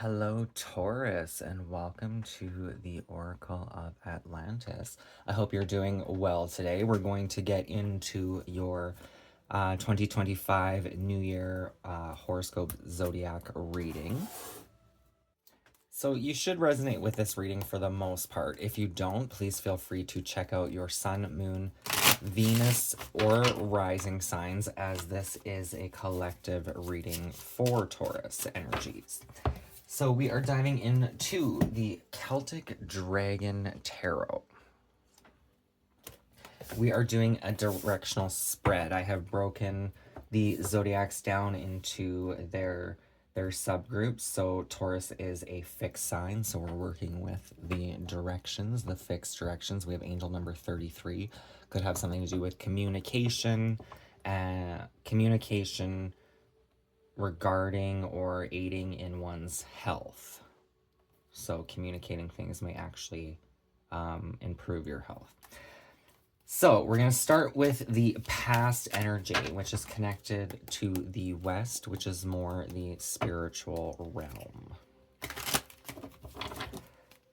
Hello, Taurus, and welcome to the Oracle of Atlantis. I hope you're doing well today. We're going to get into your 2025 New Year horoscope zodiac reading. So, you should resonate with this reading for the most part. If you don't, please feel free to check out your Sun, Moon, Venus, or rising signs, as this is a collective reading for Taurus energies. So we are diving into the Celtic Dragon Tarot. We are doing a directional spread. I have broken the zodiacs down into their subgroups. So Taurus is a fixed sign, so we're working with the directions, the fixed directions. We have angel number 33. Could have something to do with communication, regarding or aiding in one's health. So communicating things may actually improve your health. So we're going to start with the past energy, which is connected to the West, which is more the spiritual realm.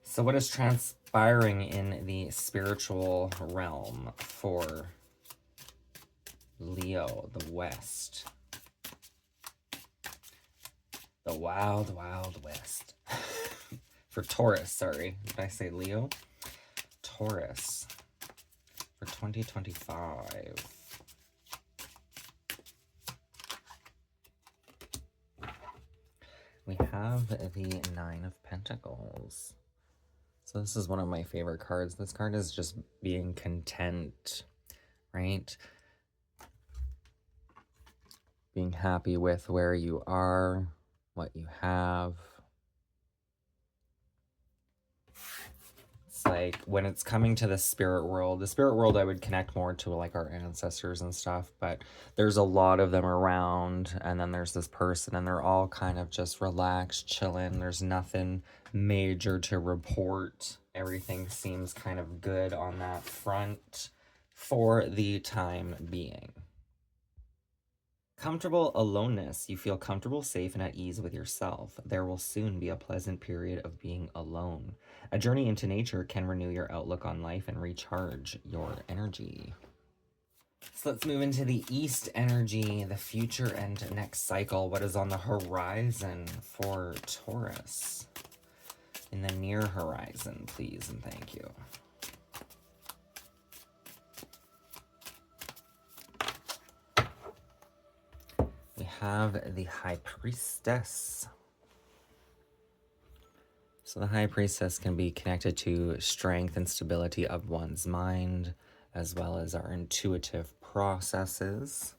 So what is transpiring in the spiritual realm for Leo, the West? The wild, wild West. For Taurus, sorry. Did I say Leo? Taurus for 2025. We have the Nine of Pentacles. So this is one of my favorite cards. This card is just being content, right? Being happy with where you are, what you have. It's like when it's coming to the spirit world I would connect more to like our ancestors and stuff, but there's a lot of them around, and then there's this person and they're all kind of just relaxed, chilling. There's nothing major to report. Everything seems kind of good on that front for the time being. Comfortable aloneness. You feel comfortable, safe, and at ease with yourself. There will soon be a pleasant period of being alone. A journey into nature can renew your outlook on life and recharge your energy. So let's move into the East energy, the future and next cycle. What is on the horizon for Taurus? In the near horizon, please and thank you. We have the High Priestess. So the High Priestess can be connected to strength and stability of one's mind, as well as our intuitive processes.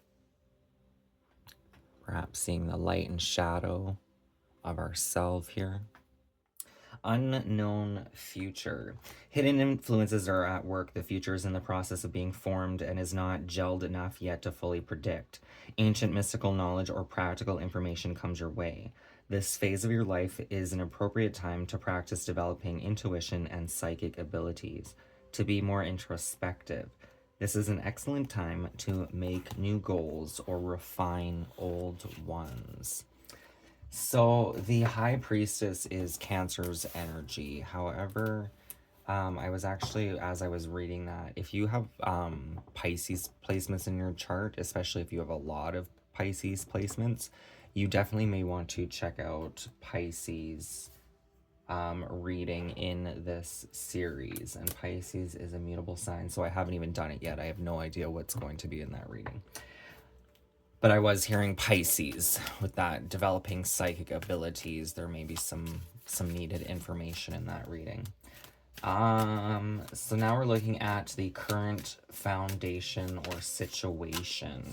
Perhaps seeing the light and shadow of ourself here. Unknown future. Hidden influences are at work. The future is in the process of being formed and is not gelled enough yet to fully predict. Ancient mystical knowledge or practical information comes your way. This phase of your life is an appropriate time to practice developing intuition and psychic abilities, to be more introspective. This is an excellent time to make new goals or refine old ones. So the High Priestess is Cancer's energy. However, I was actually, as I was reading that, if you have Pisces placements in your chart, especially if you have a lot of Pisces placements, you definitely may want to check out Pisces reading in this series. And Pisces is a mutable sign, so I haven't even done it yet. I have no idea what's going to be in that reading. But I was hearing Pisces with that developing psychic abilities. There may be some needed information in that reading. So now we're looking at the current foundation or situation,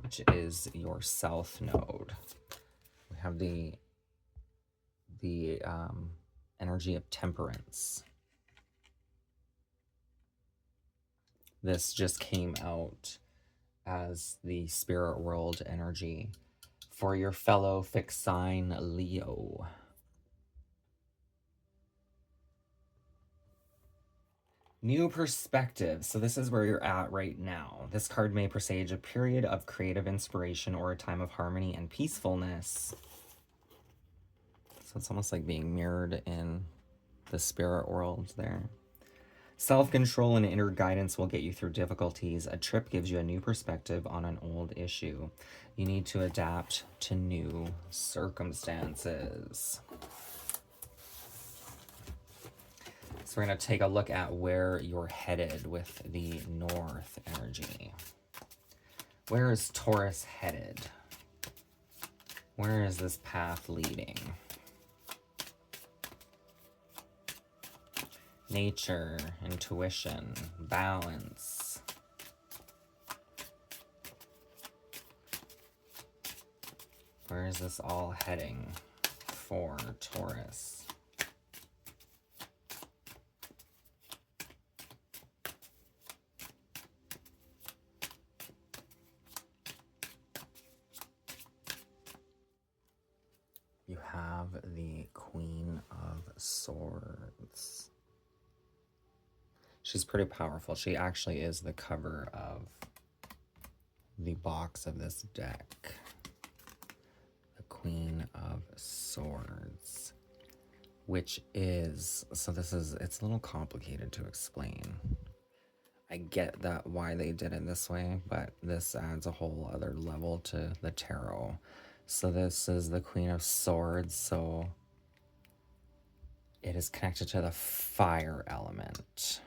which is your South Node. We have the energy of Temperance. This just came out as the spirit world energy for your fellow fixed sign Leo. New perspective. So this is where you're at right now. This card may presage a period of creative inspiration or a time of harmony and peacefulness. So it's almost like being mirrored in the spirit world there. Self-control and inner guidance will get you through difficulties. A trip gives you a new perspective on an old issue. You need to adapt to new circumstances. So we're going to take a look at where you're headed with the North energy. Where is Taurus headed? Where is this path leading? Nature, intuition, balance. Where is this all heading for Taurus? You have the Queen of Swords. She's pretty powerful. She actually is the cover of the box of this deck. The Queen of Swords. Which is, so this is, it's a little complicated to explain. I get that why they did it this way, but this adds a whole other level to the tarot. So this is the Queen of Swords, so it is connected to the fire element.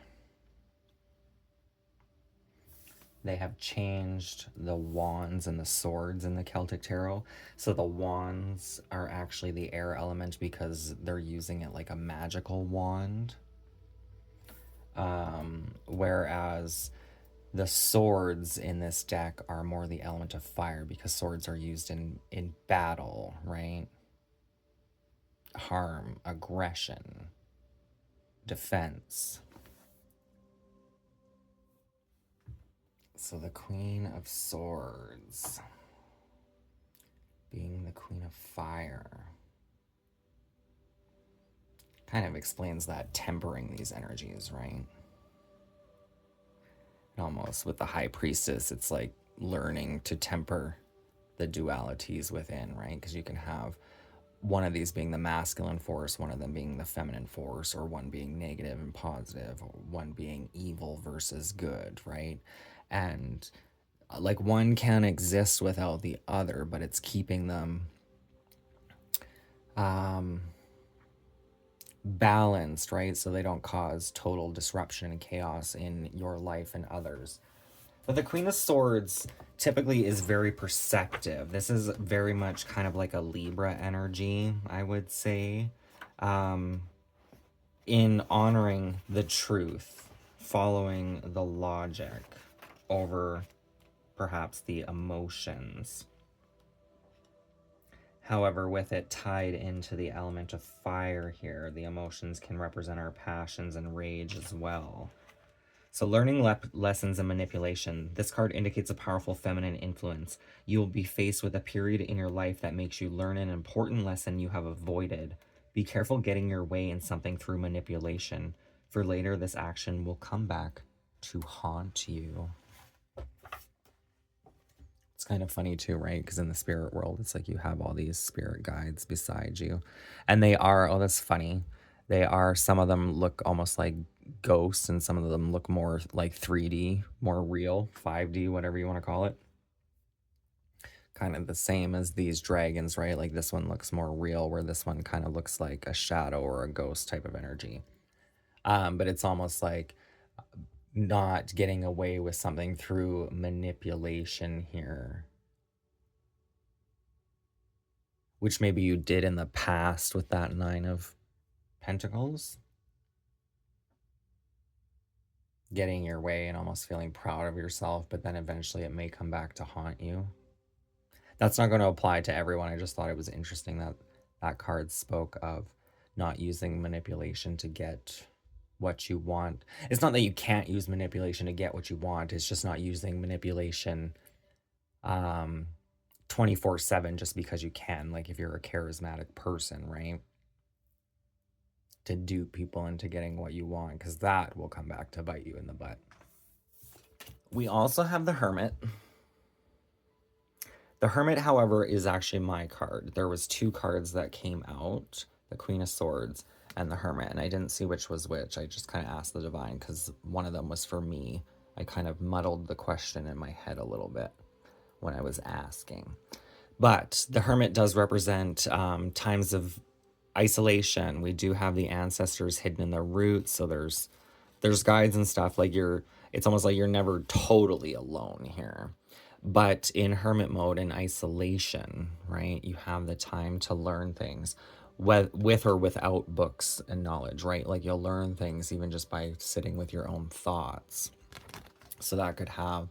They have changed the wands and the swords in the Celtic Tarot. So the wands are actually the air element because they're using it like a magical wand. Whereas the swords in this deck are more the element of fire because swords are used in battle, right? Harm, aggression, defense. So the Queen of Swords being the Queen of Fire kind of explains that tempering these energies, right? And almost with the High Priestess, it's like learning to temper the dualities within, right? Because you can have one of these being the masculine force, one of them being the feminine force, or one being negative and positive, or one being evil versus good, right? And like one can exist without the other, but it's keeping them balanced, right? So they don't cause total disruption and chaos in your life and others. But the Queen of Swords typically is very perceptive. This is very much kind of like a Libra energy, I would say, in honoring the truth, following the logic over perhaps the emotions. However, with it tied into the element of fire here, the emotions can represent our passions and rage as well. So learning lessons in manipulation. This card indicates a powerful feminine influence. You will be faced with a period in your life that makes you learn an important lesson you have avoided. Be careful getting your way in something through manipulation, for later this action will come back to haunt you. It's kind of funny too, right? Because in the spirit world, it's like you have all these spirit guides beside you. And they are, oh, that's funny. They are, some of them look almost like ghosts, and some of them look more like 3D, more real, 5D, whatever you want to call it. Kind of the same as these dragons, right? Like this one looks more real, where this one kind of looks like a shadow or a ghost type of energy. But it's almost like not getting away with something through manipulation here, which maybe you did in the past with that Nine of Pentacles. Getting your way and almost feeling proud of yourself, but then eventually it may come back to haunt you. That's not going to apply to everyone. I just thought it was interesting that that card spoke of not using manipulation to get what you want. It's not that you can't use manipulation to get what you want. It's just not using manipulation 24/7 just because you can. Like if you're a charismatic person, right? To dupe people into getting what you want, because that will come back to bite you in the butt. We also have the Hermit. The Hermit, however, is actually my card. There was two cards that came out the Queen of Swords, and the Hermit. And I didn't see which was which. I just kind of asked the Divine because one of them was for me. I kind of muddled the question in my head a little bit when I was asking. But the Hermit does represent times of isolation. We do have the ancestors hidden in the roots, so there's guides and stuff. Like it's almost like you're never totally alone here. But in hermit mode, in isolation, right, you have the time to learn things with or without books and knowledge, right? Like you'll learn things even just by sitting with your own thoughts. So that could have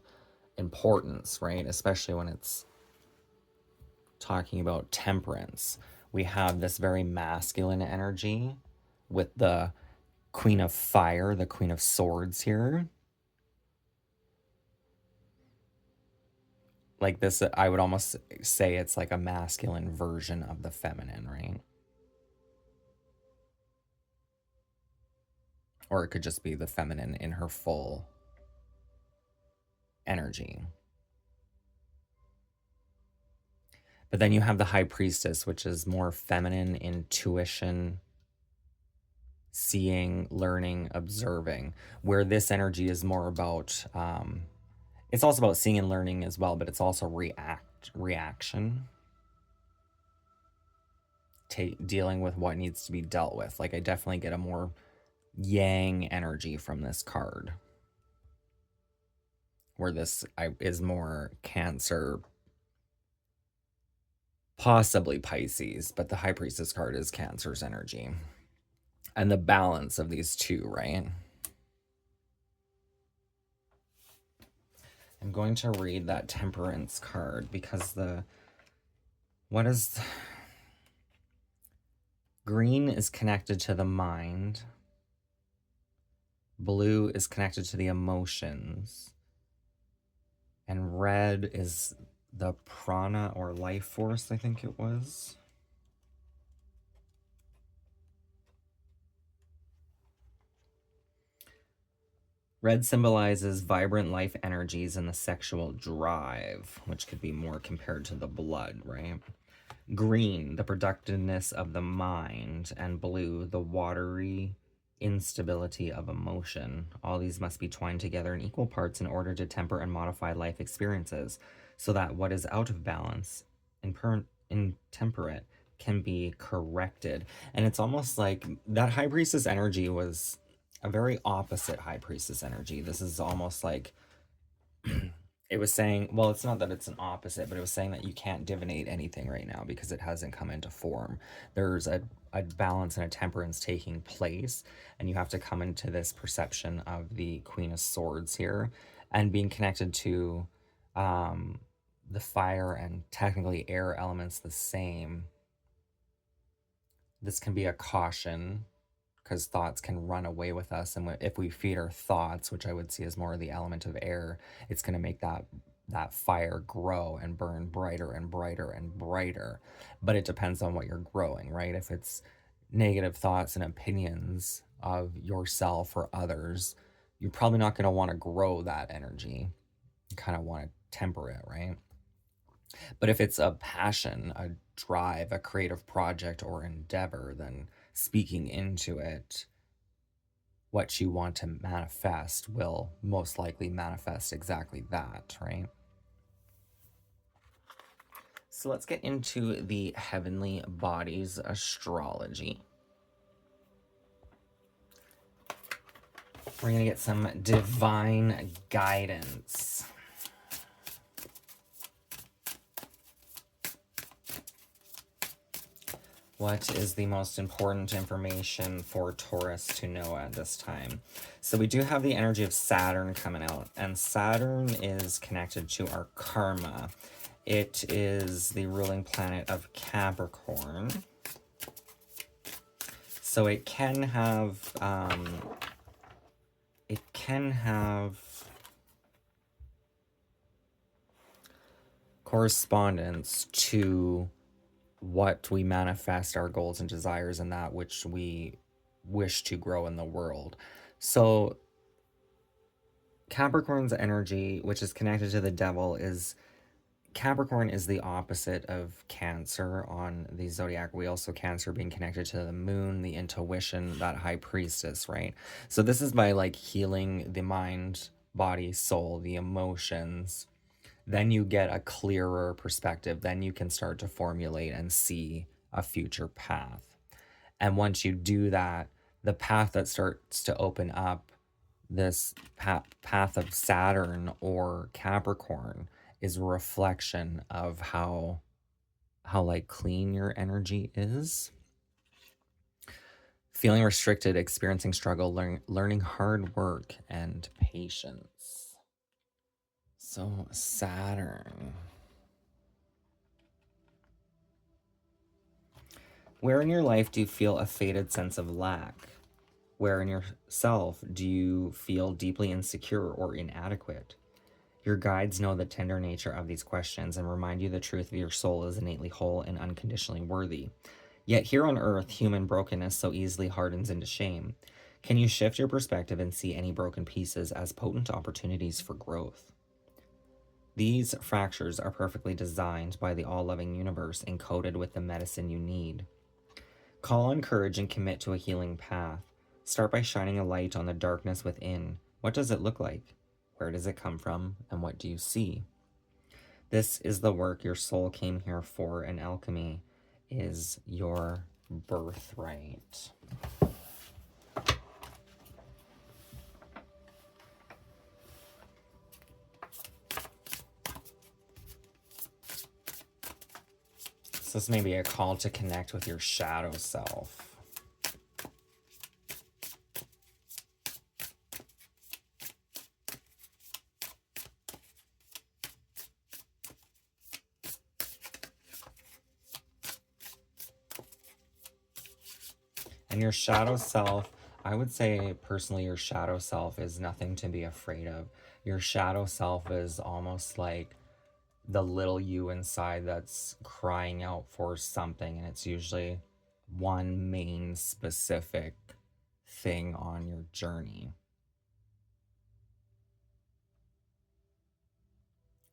importance, right? Especially when it's talking about temperance. We have this very masculine energy with the Queen of Fire, the Queen of Swords here. Like this, I would almost say it's like a masculine version of the feminine, right? Or it could just be the feminine in her full energy. But then you have the High Priestess, which is more feminine intuition, seeing, learning, observing, where this energy is more about, it's also about seeing and learning as well, but it's also reaction, dealing with what needs to be dealt with. Like I definitely get a more yang energy from this card, where this is more Cancer, possibly Pisces, but the High Priestess card is Cancer's energy. And the balance of these two, right? I'm going to read that Temperance card because green is connected to the mind. Blue is connected to the emotions. And red is the prana or life force, I think it was. Red symbolizes vibrant life energies and the sexual drive, which could be more compared to the blood, right? Green, the productiveness of the mind, and blue, the watery instability of emotion. All these must be twined together in equal parts in order to temper and modify life experiences, so that what is out of balance, intemperate, can be corrected. And it's almost like that High Priestess energy was a very opposite High Priestess energy. This is almost like it was saying, well, it's not that it's an opposite, but it was saying that you can't divinate anything right now because it hasn't come into form. There's a balance and a temperance taking place, and you have to come into this perception of the Queen of Swords here and being connected to the fire and technically air elements the same. This can be a caution because thoughts can run away with us, and if we feed our thoughts, which I would see as more the element of air, it's going to make that fire grow and burn brighter and brighter and brighter. But it depends on what you're growing, right? If it's negative thoughts and opinions of yourself or others, you're probably not going to want to grow that energy. You kind of want to temper it, right? But if it's a passion, a drive, a creative project or endeavor, then speaking into it, what you want to manifest will most likely manifest exactly that, right? So let's get into the heavenly bodies astrology. We're going to get some divine guidance. What is the most important information for Taurus to know at this time? So we do have the energy of Saturn coming out, and Saturn is connected to our karma. It is the ruling planet of Capricorn. So it can have correspondence to what we manifest, our goals and desires, and that which we wish to grow in the world. So Capricorn's energy, which is connected to the devil, is Capricorn is the opposite of Cancer on the zodiac wheel. So Cancer being connected to the moon, the intuition, that high priestess, right? So this is by like healing the mind, body, soul, the emotions. Then you get a clearer perspective. Then you can start to formulate and see a future path. And once you do that, the path that starts to open up, this path of Saturn or Capricorn, is a reflection of how like clean your energy is. Feeling restricted, experiencing struggle, learning hard work and patience. So Saturn. Where in your life do you feel a faded sense of lack? Where in yourself do you feel deeply insecure or inadequate? Your guides know the tender nature of these questions and remind you the truth of your soul is innately whole and unconditionally worthy. Yet here on earth, human brokenness so easily hardens into shame. Can you shift your perspective and see any broken pieces as potent opportunities for growth? These fractures are perfectly designed by the all-loving universe, encoded with the medicine you need. Call on courage and commit to a healing path. Start by shining a light on the darkness within. What does it look like? Where does it come from? And what do you see? This is the work your soul came here for, and alchemy is your birthright. So this may be a call to connect with your shadow self. And your shadow self, I would say personally, your shadow self is nothing to be afraid of. Your shadow self is almost like the little you inside that's crying out for something, and it's usually one main specific thing on your journey.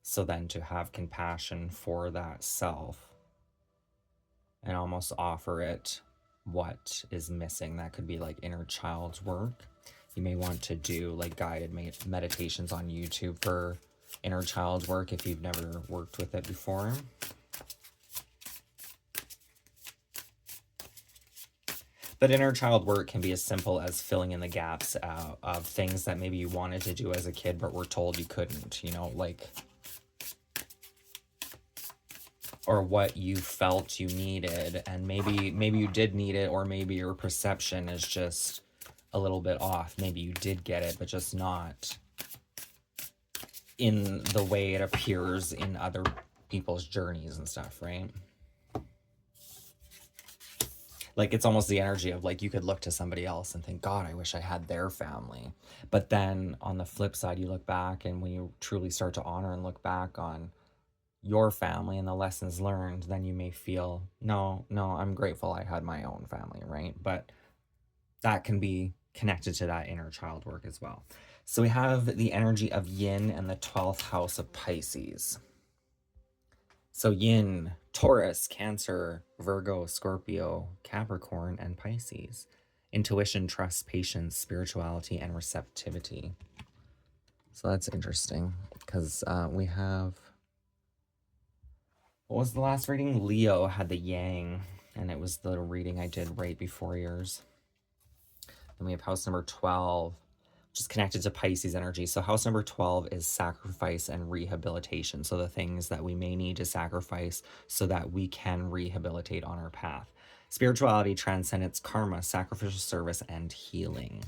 So then to have compassion for that self and almost offer it what is missing. That could be like inner child's work. You may want to do like guided meditations on YouTube for inner child work if you've never worked with it before. But inner child work can be as simple as filling in the gaps of things that maybe you wanted to do as a kid but were told you couldn't, you know, like, or what you felt you needed, and maybe you did need it, or maybe your perception is just a little bit off. Maybe you did get it, but just not in the way it appears in other people's journeys and stuff, right? Like, it's almost the energy of like you could look to somebody else and think, God, I wish I had their family. But then on the flip side, you look back, and when you truly start to honor and look back on your family and the lessons learned, then you may feel, no, I'm grateful I had my own family, right? But that can be connected to that inner child work as well. So we have the energy of yin and the 12th house of Pisces. So yin, Taurus, Cancer, Virgo, Scorpio, Capricorn, and Pisces. Intuition, trust, patience, spirituality, and receptivity. So that's interesting because we have, what was the last reading? Leo had the yang, and it was the reading I did right before yours. Then we have house number 12, which is connected to Pisces energy. So house number 12 is sacrifice and rehabilitation. So the things that we may need to sacrifice so that we can rehabilitate on our path. Spirituality, transcendence, karma, sacrificial service, and healing.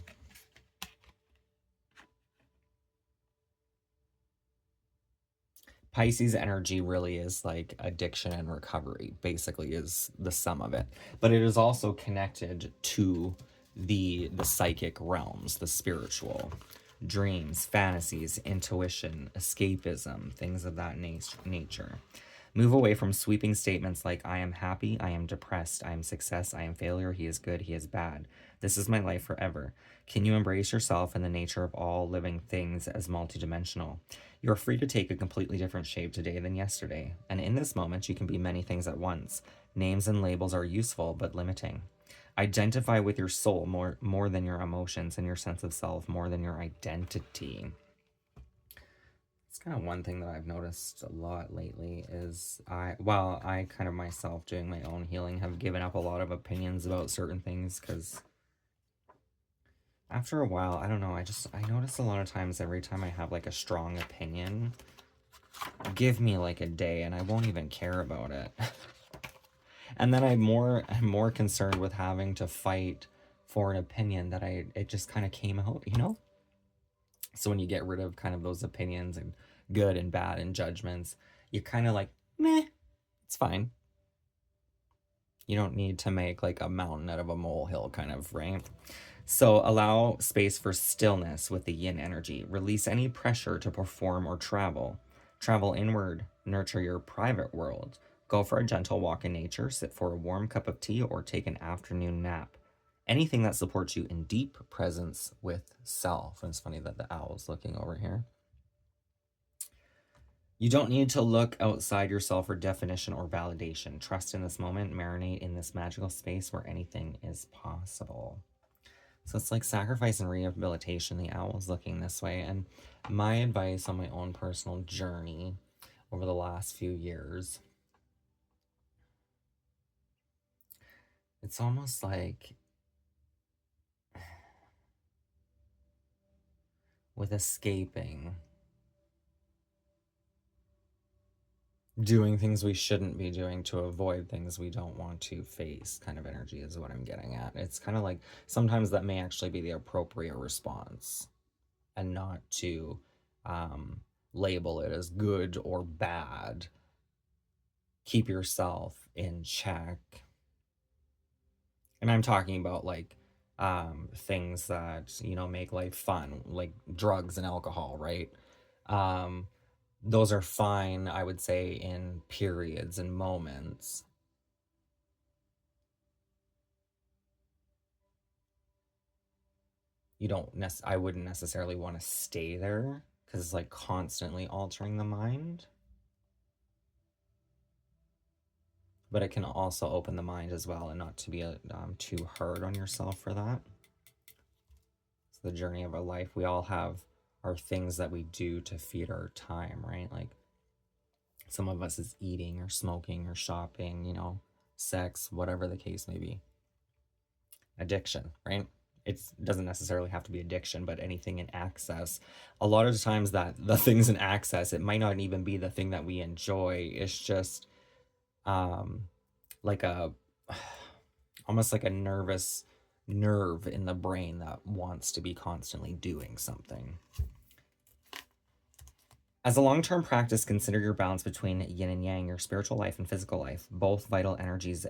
Pisces energy really is like addiction and recovery, basically, is the sum of it. But it is also connected to the psychic realms, the spiritual, dreams, fantasies, intuition, escapism, things of that nature. Move away from sweeping statements like, I am happy, I am depressed, I am success, I am failure, he is good, he is bad. This is my life forever. Can you embrace yourself and the nature of all living things as multidimensional? You are free to take a completely different shape today than yesterday, and in this moment, you can be many things at once. Names and labels are useful but limiting. Identify with your soul more than your emotions, and your sense of self more than your identity. It's kind of one thing that I've noticed a lot lately is I kind of myself doing my own healing have given up a lot of opinions about certain things because after a while, I don't know, I notice a lot of times every time I have like a strong opinion, give me like a day and I won't even care about it. And then I'm more concerned with having to fight for an opinion that it just kind of came out, you know? So when you get rid of kind of those opinions and good and bad and judgments, you're kind of like, meh, it's fine. You don't need to make like a mountain out of a molehill kind of, right? So allow space for stillness with the yin energy. Release any pressure to perform or travel. Travel inward, nurture your private world. Go for a gentle walk in nature, sit for a warm cup of tea, or take an afternoon nap. Anything that supports you in deep presence with self. And it's funny that the owl's looking over here. You don't need to look outside yourself for definition or validation. Trust in this moment, marinate in this magical space where anything is possible. So it's like sacrifice and rehabilitation. The owl's looking this way. And my advice on my own personal journey over the last few years, it's almost like with escaping, doing things we shouldn't be doing to avoid things we don't want to face kind of energy is what I'm getting at. It's kind of like sometimes that may actually be the appropriate response and not to label it as good or bad. Keep yourself in check. And I'm talking about like things that, you know, make life fun, like drugs and alcohol, right? Those are fine, I would say, in periods and moments. I wouldn't necessarily want to stay there because it's like constantly altering the mind. But it can also open the mind as well, and not to be too hard on yourself for that. It's the journey of a life. We all have our things that we do to feed our time, right? Like some of us is eating or smoking or shopping, you know, sex, whatever the case may be. Addiction, right? It doesn't necessarily have to be addiction, but anything in access. A lot of the times that the things in access, it might not even be the thing that we enjoy. It's just like a almost like a nerve in the brain that wants to be constantly doing something. As a long-term practice, consider your balance between yin and yang, your spiritual life and physical life. Both vital energies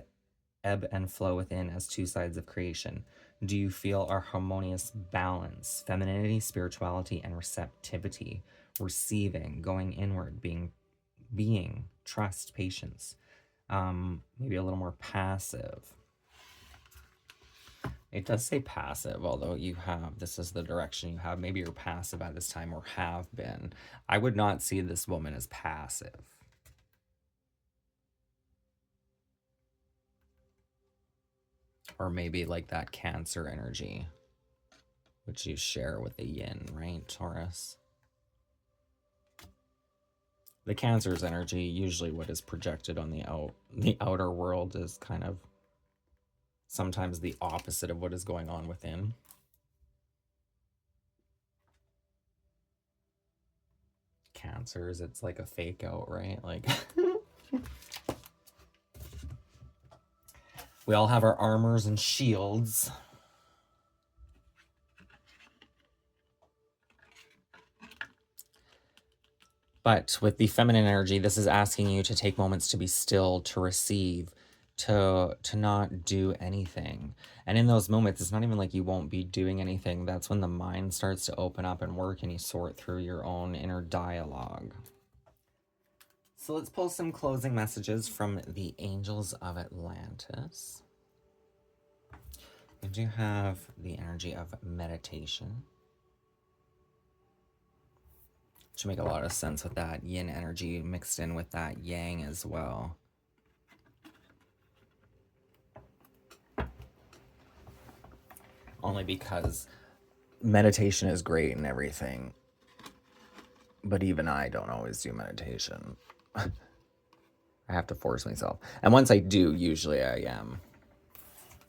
ebb and flow within as two sides of creation. Do you feel our harmonious balance, femininity, spirituality, and receptivity, receiving, going inward, being, trust, patience, maybe a little more passive? It does say passive, although this is the direction you have. Maybe you're passive at this time or have been. I would not see this woman as passive. Or maybe like that Cancer energy, which you share with the yin, right, Taurus? The Cancer's energy, usually what is projected on the outer world is kind of sometimes the opposite of what is going on within. Cancers, it's like a fake out, right? Like we all have our armors and shields. But with the feminine energy, this is asking you to take moments to be still, to receive, to not do anything. And in those moments, it's not even like you won't be doing anything. That's when the mind starts to open up and work and you sort through your own inner dialogue. So let's pull some closing messages from the Angels of Atlantis. We do have the energy of meditation, which make a lot of sense with that yin energy mixed in with that yang as well. Only because meditation is great and everything, but even I don't always do meditation. I have to force myself. And once I do, usually I am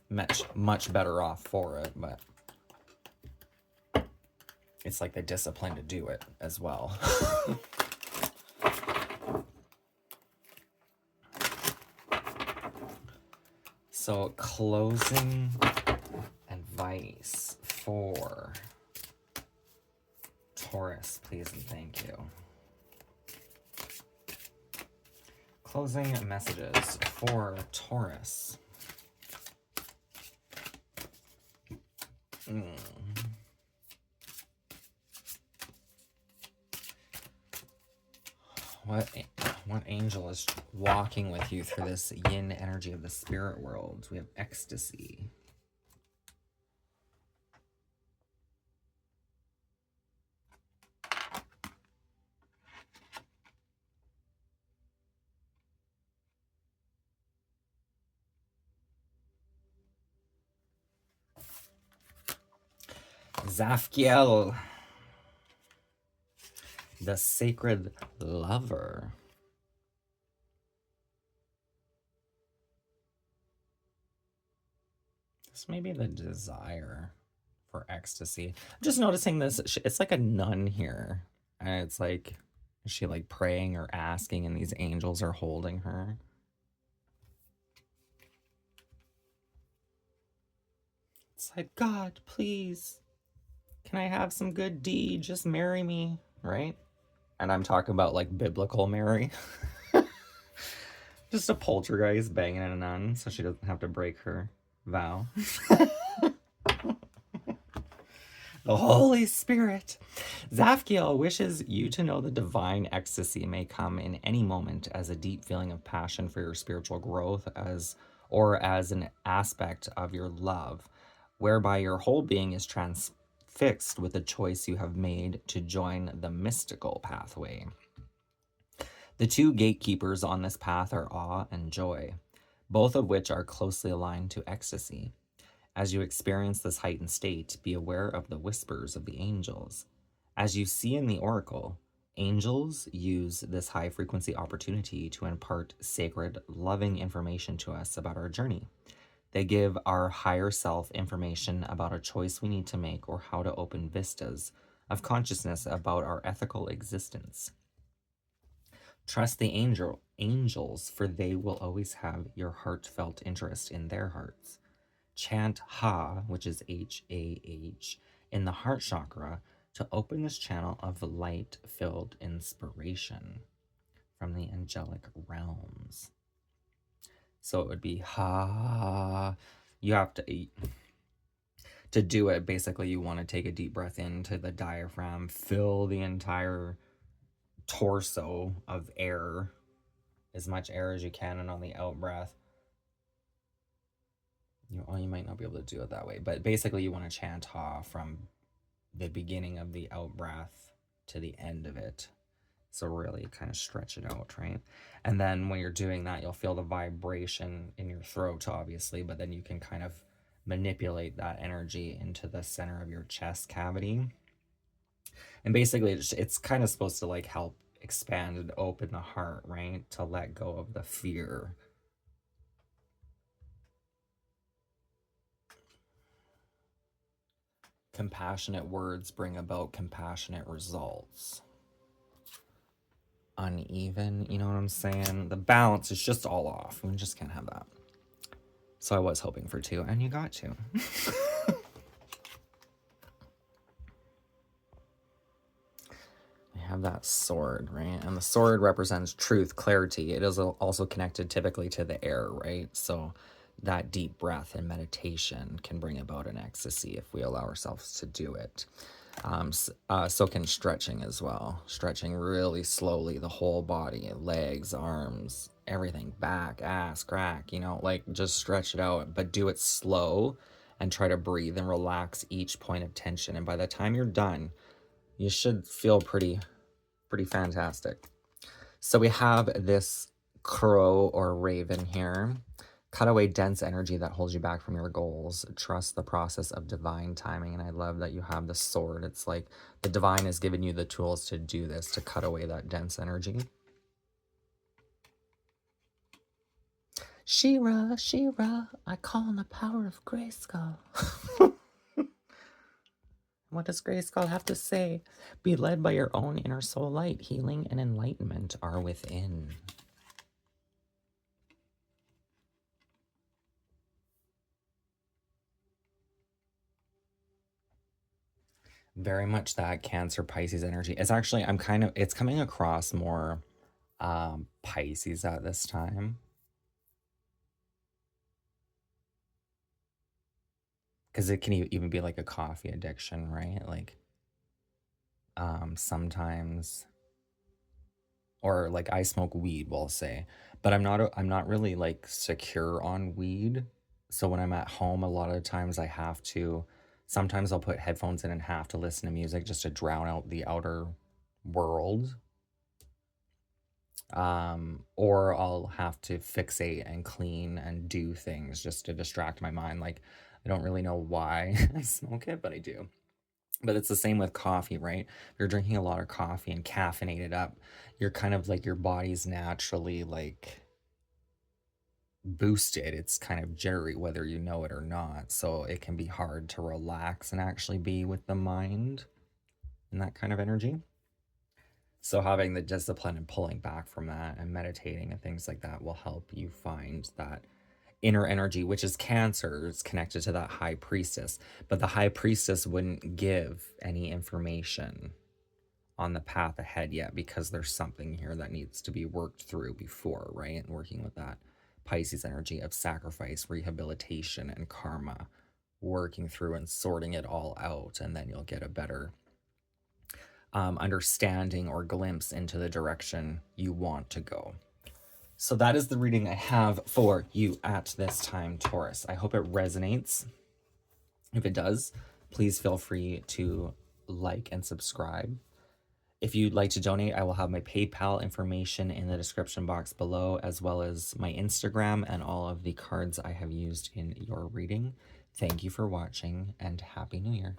much better off for it, but it's like the discipline to do it as well. So closing advice for Taurus, please and thank you. Closing messages for Taurus. What angel is walking with you through this yin energy of the spirit world? We have ecstasy. Zafkiel, the sacred lover. This may be the desire for ecstasy. I'm just noticing this. It's like a nun here. And it's like, is she like praying or asking and these angels are holding her? It's like, God, please, can I have some good deed? Just marry me, right? And I'm talking about like biblical Mary. Just a poltergeist banging at a nun so she doesn't have to break her vow. The Holy Spirit. Zafkiel wishes you to know the divine ecstasy may come in any moment as a deep feeling of passion for your spiritual growth or as an aspect of your love, whereby your whole being is transfixed with the choice you have made to join the mystical pathway. The two gatekeepers on this path are awe and joy, both of which are closely aligned to ecstasy. As you experience this heightened state, be aware of the whispers of the angels. As you see in the oracle, angels use this high-frequency opportunity to impart sacred, loving information to us about our journey. They give our higher self information about a choice we need to make or how to open vistas of consciousness about our ethical existence. Trust the angels, for they will always have your heartfelt interest in their hearts. Chant Ha, which is H-A-H, in the heart chakra to open this channel of light-filled inspiration from the angelic realms. So it would be Ha. You have to do it, basically you want to take a deep breath into the diaphragm, fill the entire torso of air, as much air as you can, and on the out breath, you might not be able to do it that way, but basically you want to chant Ha from the beginning of the out breath to the end of it. So really kind of stretch it out, right? And then when you're doing that, you'll feel the vibration in your throat, obviously, but then you can kind of manipulate that energy into the center of your chest cavity. And basically it's kind of supposed to like help expand and open the heart, right? To let go of the fear. Compassionate words bring about compassionate results. Uneven, you know what I'm saying? The balance is just all off. We just can't have that. So I was hoping for 2, and you got 2. I have that sword, right? And the sword represents truth, clarity. It is also connected typically to the air, right? So that deep breath and meditation can bring about an ecstasy if we allow ourselves to do it. So can stretching as well. Stretching really slowly, the whole body, legs, arms, everything, back, ass, crack, like just stretch it out, but do it slow and try to breathe and relax each point of tension. And by the time you're done, you should feel pretty fantastic. So we have this crow or raven here. Cut away dense energy that holds you back from your goals. Trust the process of divine timing. And I love that you have the sword. It's like the divine has given you the tools to do this, to cut away that dense energy. She-Ra, She-Ra, I call on the power of Grayskull. What does Grayskull have to say? Be led by your own inner soul light. Healing and enlightenment are within. Very much that Cancer Pisces energy. It's actually, it's coming across more Pisces at this time. Because it can even be like a coffee addiction, right? Like sometimes, or like I smoke weed, we'll say, but I'm not really like secure on weed. So when I'm at home, a lot of times I have to, sometimes I'll put headphones in and have to listen to music just to drown out the outer world. Or I'll have to fixate and clean and do things just to distract my mind. Like, I don't really know why I smoke it, but I do. But it's the same with coffee, right? If you're drinking a lot of coffee and caffeinated up, you're kind of like, your body's naturally like boosted. It's kind of jittery, whether you know it or not. So it can be hard to relax and actually be with the mind and that kind of energy. So having the discipline and pulling back from that and meditating and things like that will help you find that inner energy, which is Cancer. It's connected to that high priestess, but the high priestess wouldn't give any information on the path ahead yet, because there's something here that needs to be worked through before, right? And working with that Pisces energy of sacrifice, rehabilitation, and karma, working through and sorting it all out, and then you'll get a better understanding or glimpse into the direction you want to go. So that is the reading I have for you at this time, Taurus. I hope it resonates. If it does, please feel free to like and subscribe. If you'd like to donate, I will have my PayPal information in the description box below, as well as my Instagram and all of the cards I have used in your reading. Thank you for watching, and Happy New Year.